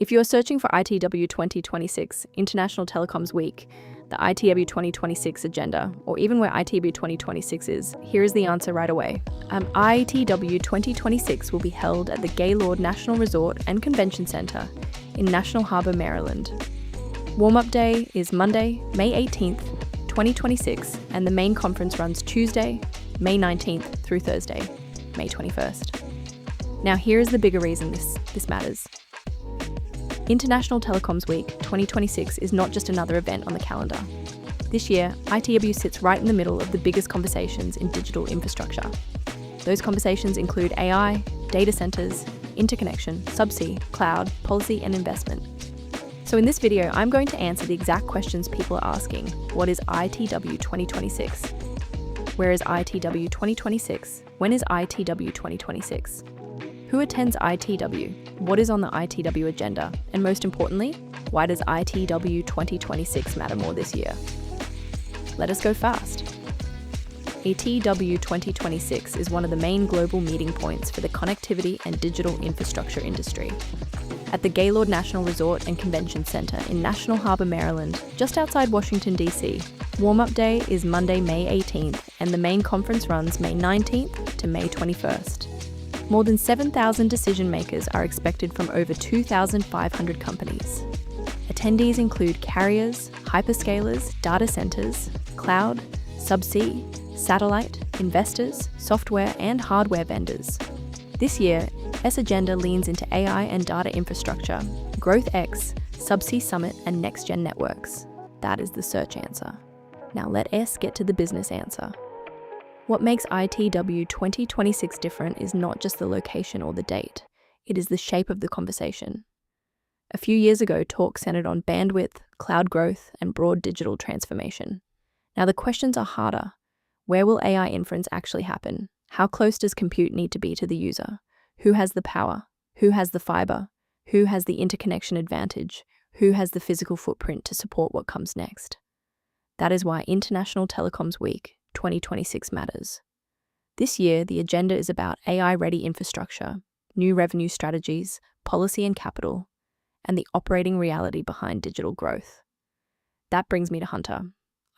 If you are searching for ITW 2026, International Telecoms Week, the ITW 2026 agenda, or even where ITW 2026 is, here is the answer right away. ITW 2026 will be held at the Gaylord National Resort and Convention Center in National Harbor, Maryland. Warm-up day is Monday, May 18th, 2026, and the main conference runs Tuesday, May 19th through Thursday, May 21st. Now here is the bigger reason this matters. International Telecoms Week 2026 is not just another event on the calendar. This year, ITW sits right in the middle of the biggest conversations in digital infrastructure. Those conversations include AI, data centers, interconnection, subsea, cloud, policy, and investment. So in this video, I'm going to answer the exact questions people are asking. What is ITW 2026? Where is ITW 2026? When is ITW 2026? Who attends ITW? What is on the ITW agenda? And most importantly, why does ITW 2026 matter more this year? Let us go fast. ITW 2026 is one of the main global meeting points for the connectivity and digital infrastructure industry. At the Gaylord National Resort and Convention Center in National Harbor, Maryland, just outside Washington, D.C. Warm-up day is Monday, May 18th, and the main conference runs May 19th to May 21st. More than 7,000 decision makers are expected from over 2,500 companies. Attendees include carriers, hyperscalers, data centers, cloud, subsea, satellite, investors, software, and hardware vendors. This year, S Agenda leans into AI and data infrastructure, Growth X, Subsea Summit, and next-gen networks. That is the search answer. Now let S get to the business answer. What makes ITW 2026 different is not just the location or the date, it is the shape of the conversation. A few years ago, talk centered on bandwidth, cloud growth, and broad digital transformation. Now the questions are harder. Where will AI inference actually happen? How close does compute need to be to the user? Who has the power? Who has the fiber? Who has the interconnection advantage? Who has the physical footprint to support what comes next? That is why International Telecoms Week 2026 matters. This year, the agenda is about AI-ready infrastructure, new revenue strategies, policy and capital, and the operating reality behind digital growth. That brings me to Hunter.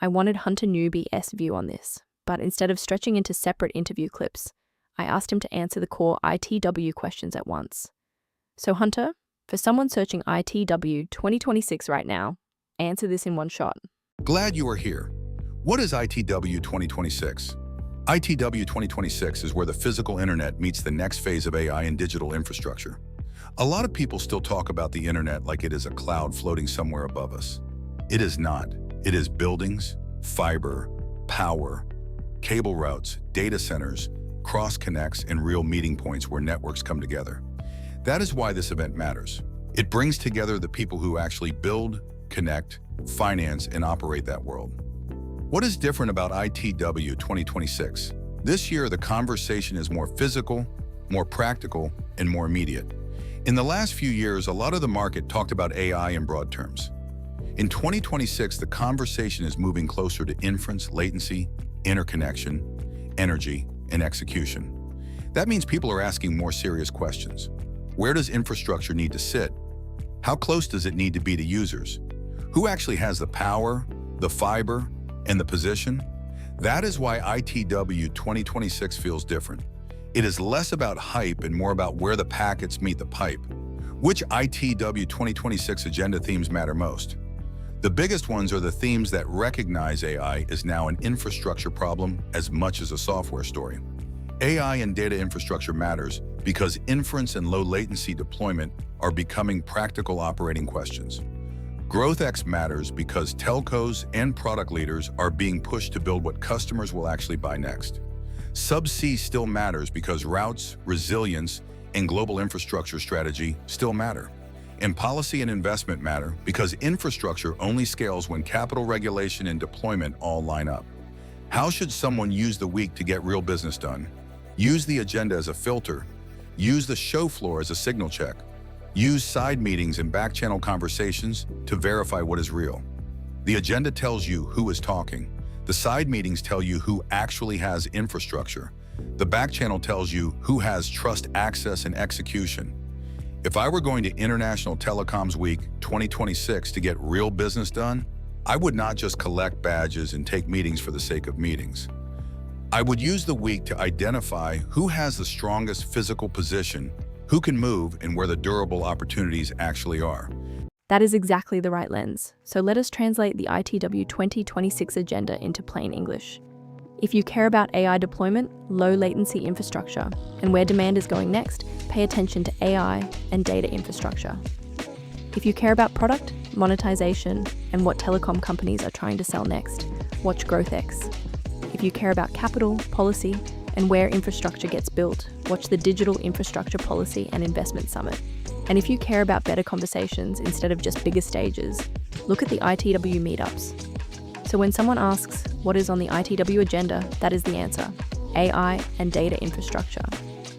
I wanted Hunter Newby's view on this, but instead of stretching into separate interview clips, I asked him to answer the core ITW questions at once. So Hunter, for someone searching ITW 2026 right now, answer this in one shot. Glad you are here. What is ITW 2026? ITW 2026 is where the physical internet meets the next phase of AI and digital infrastructure. A lot of people still talk about the internet like it is a cloud floating somewhere above us. It is not. It is buildings, fiber, power, cable routes, data centers, cross connects, and real meeting points where networks come together. That is why this event matters. It brings together the people who actually build, connect, finance, and operate that world. What is different about ITW 2026? This year, the conversation is more physical, more practical, and more immediate. In the last few years, a lot of the market talked about AI in broad terms. In 2026, the conversation is moving closer to inference, latency, interconnection, energy, and execution. That means people are asking more serious questions. Where does infrastructure need to sit? How close does it need to be to users? Who actually has the power, the fiber, and the position? That is why ITW 2026 feels different. It is less about hype and more about where the packets meet the pipe. Which ITW 2026 agenda themes matter most? The biggest ones are the themes that recognize AI is now an infrastructure problem as much as a software story. AI and data infrastructure matters because inference and low latency deployment are becoming practical operating questions. Growth X matters because telcos and product leaders are being pushed to build what customers will actually buy next. Subsea still matters because routes, resilience, and global infrastructure strategy still matter. And policy and investment matter because infrastructure only scales when capital regulation and deployment all line up. How should someone use the week to get real business done? Use the agenda as a filter. Use the show floor as a signal check. Use side meetings and back-channel conversations to verify what is real. The agenda tells you who is talking. The side meetings tell you who actually has infrastructure. The back channel tells you who has trust, access, and execution. If I were going to International Telecoms Week 2026 to get real business done, I would not just collect badges and take meetings for the sake of meetings. I would use the week to identify who has the strongest physical position, who can move, and where the durable opportunities actually are. That is exactly the right lens. So let us translate the ITW 2026 agenda into plain English. If you care about AI deployment, low latency infrastructure, and where demand is going next, pay attention to AI and data infrastructure. If you care about product, monetization, and what telecom companies are trying to sell next, watch GrowthX. If you care about capital, policy, and where infrastructure gets built, watch the Digital Infrastructure Policy and Investment Summit. And if you care about better conversations instead of just bigger stages, look at the ITW meetups. So when someone asks, what is on the ITW agenda, that is the answer. AI and data infrastructure,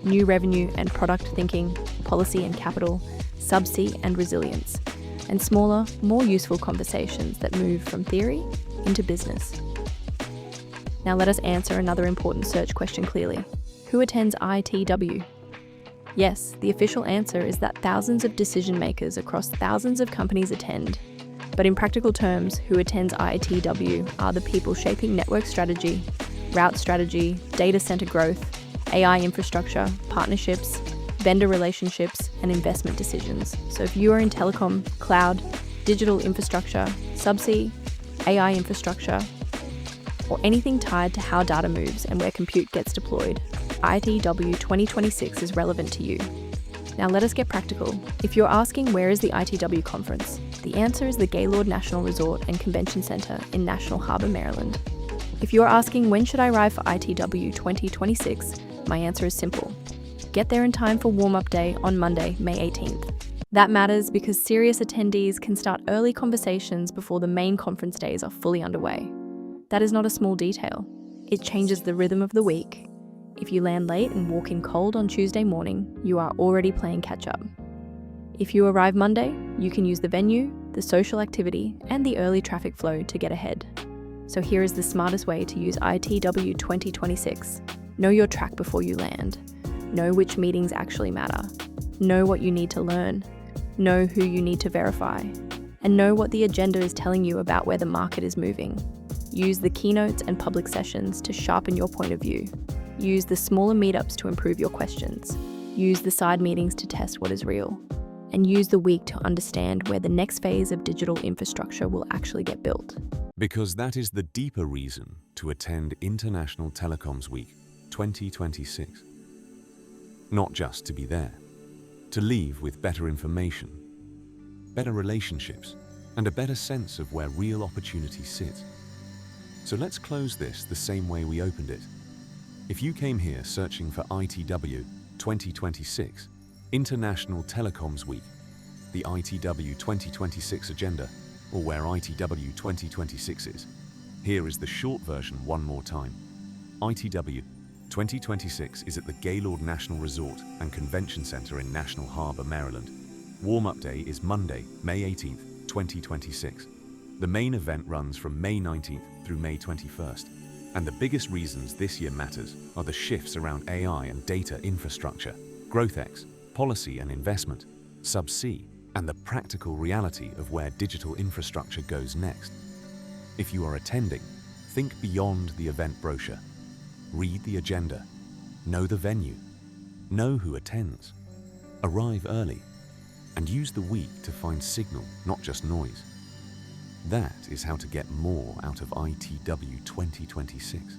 new revenue and product thinking, policy and capital, Subsea and resilience, and smaller, more useful conversations that move from theory into business. Now let us answer another important search question clearly. Who attends ITW? Yes, the official answer is that thousands of decision makers across thousands of companies attend. But in practical terms, who attends ITW are the people shaping network strategy, route strategy, data center growth, AI infrastructure, partnerships, vendor relationships, and investment decisions. So if you are in telecom, cloud, digital infrastructure, subsea, AI infrastructure, or anything tied to how data moves and where compute gets deployed, ITW 2026 is relevant to you. Now let us get practical. If you're asking where is the ITW conference, the answer is the Gaylord National Resort and Convention Center in National Harbor, Maryland. If you're asking when should I arrive for ITW 2026, my answer is simple. Get there in time for warm-up day on Monday, May 18th. That matters because serious attendees can start early conversations before the main conference days are fully underway. That is not a small detail. It changes the rhythm of the week. If you land late and walk in cold on Tuesday morning, you are already playing catch-up. If you arrive Monday, you can use the venue, the social activity, and the early traffic flow to get ahead. So here is the smartest way to use ITW 2026. Know your track before you land. Know which meetings actually matter. Know what you need to learn. Know who you need to verify. And know what the agenda is telling you about where the market is moving. Use the keynotes and public sessions to sharpen your point of view. Use the smaller meetups to improve your questions. Use the side meetings to test what is real. And use the week to understand where the next phase of digital infrastructure will actually get built. Because that is the deeper reason to attend International Telecoms Week 2026. Not just to be there, to leave with better information, better relationships, and a better sense of where real opportunity sits. So let's close this the same way we opened it. If you came here searching for ITW 2026, International Telecoms Week, the ITW 2026 agenda, or where ITW 2026 is, here is the short version one more time. ITW 2026 is at the Gaylord National Resort and Convention Center in National Harbor, Maryland. Warm-up day is Monday, May 18th, 2026. The main event runs from May 19th through May 21st. And the biggest reasons this year matters are the shifts around AI and data infrastructure, GrowthX, policy and investment, Subsea, and the practical reality of where digital infrastructure goes next. If you are attending, think beyond the event brochure. Read the agenda. Know the venue. Know who attends. Arrive early. And use the week to find signal, not just noise. That is how to get more out of ITW 2026.